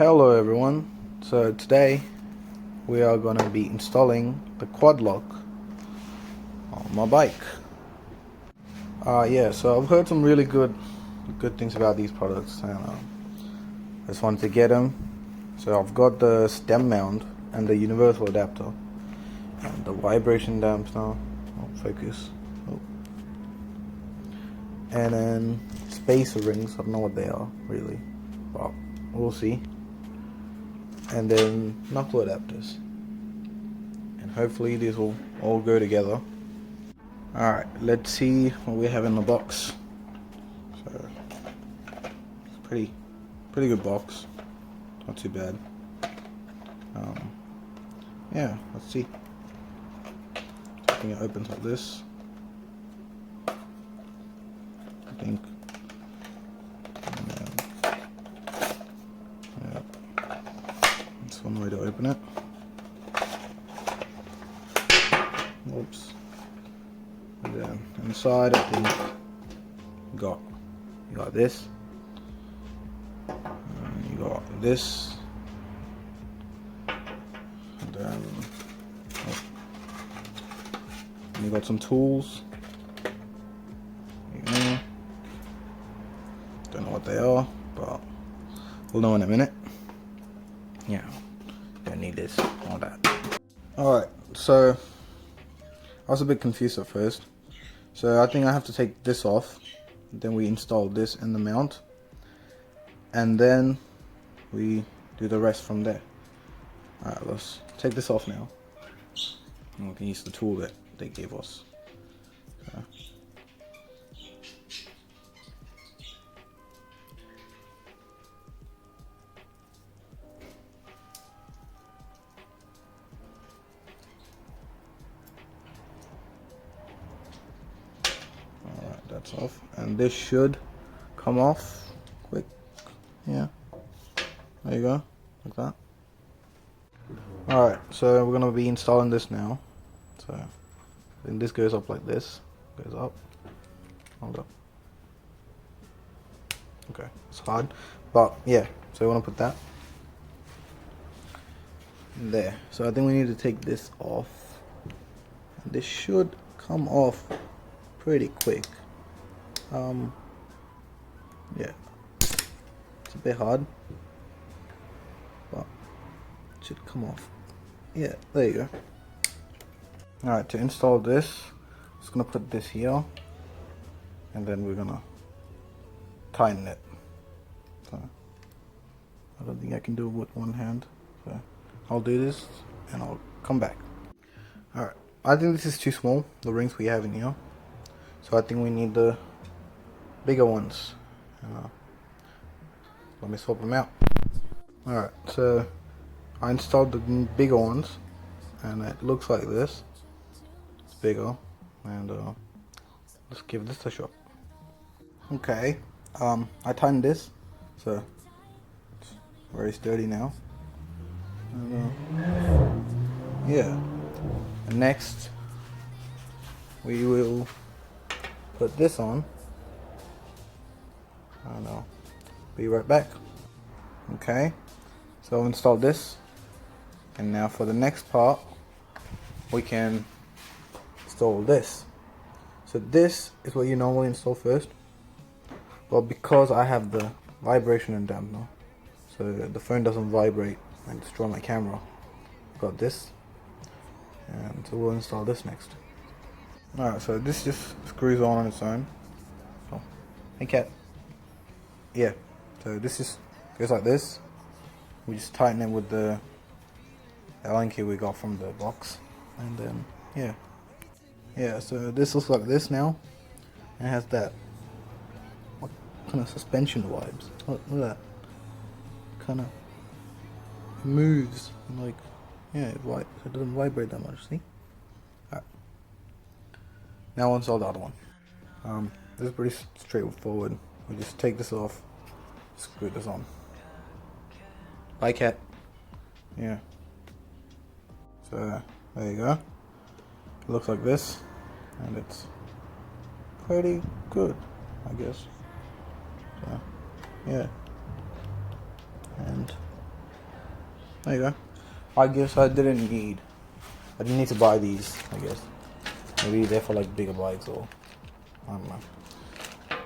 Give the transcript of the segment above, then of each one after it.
Hello everyone, so today we are going to be installing the quad lock on my bike. Yeah, so I've heard some really good things about these products, and I just wanted to get them. So I've got the stem mount and the universal adapter and the vibration dampener. Focus. And then spacer rings. I don't know what they are really, but we'll see. And then knuckle adapters, and hopefully these will all go together. Alright, let's see what we have in the box. So it's pretty good box, not too bad. Yeah, let's see. I think it opens like this, I think. Yeah, that's one way to open it. Oops. And then inside, I think you got this. You got this. And then you got some tools. Don't know what they are, but we'll know in a minute. Yeah, don't need this, all that. Alright, so I was a bit confused at first. So I think I have to take this off, then we install this in the mount, and then we do the rest from there. Alright, let's take this off now. And we can use the tool that they gave us. Okay. Alright, that's off, and this should come off quick. Yeah, there you go, like that. Alright, so we're gonna be installing this now. So then this goes up like this, goes up, hold up. Okay, it's hard, but yeah, so we want to put that there. So I think we need to take this off. This should come off pretty quick. Yeah, it's a bit hard, but it should come off. Yeah, there you go. Alright, to install this, I'm just gonna put this here, and then we're gonna tighten it. So I don't think I can do it with one hand, so I'll do this and I'll come back. Alright, I think this is too small, the rings we have in here, so I think we need the bigger ones. Let me swap them out. Alright, so I installed the bigger ones, and it looks like this. It's bigger, and let's give this a shot. Okay, I tightened this, so it's very sturdy now. And, yeah, and next we will put this on, and I'll be right back. Okay, so I've installed this, and now for the next part we can install this. So this is what you normally install first, but because I have the vibration and dampener, so the phone doesn't vibrate and destroy my camera, I've got this, and so we'll install this next. Alright, so this just screws on its own. Oh, hey cat. Yeah, so this just goes like this. We just tighten it with the Allen key we got from the box, and then yeah, so this looks like this now, and it has that, what kind of suspension vibes. Look at that, kind of moves, and like, yeah, it doesn't vibrate that much, see? Alright, now we'll install the other one. This is pretty straightforward. We just take this off, screw this on. Bye cat. Yeah, so there you go. It looks like this, and it's pretty good, I guess. So yeah, and There you go. I guess I didn't need to buy these, I guess. Maybe they're for like bigger bikes or I don't know.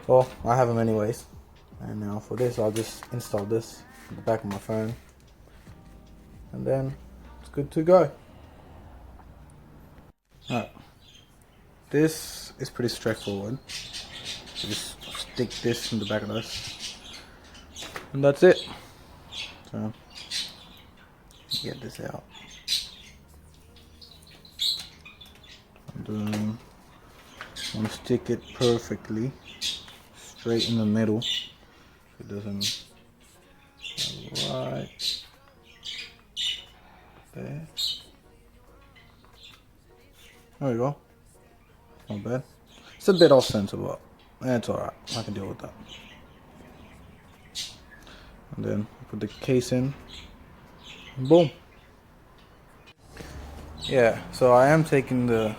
Well, I have them anyways. And now for this, I'll just install this in the back of my phone. And then it's good to go. Alright. This is pretty straightforward. So just stick this in the back of this. And that's it. So, get this out. And then I'm gonna stick it perfectly straight in the middle so it doesn't right there. There we go. Not bad. It's a bit off center, but that's alright. I can deal with that. And then put the case in. And boom. Yeah, so I am taking the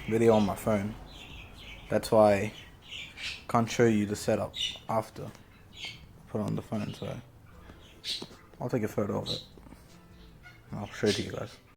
video on my phone. That's why I can't show you the setup after I put it on the phone. So I'll take a photo of it. I'll show it to you guys.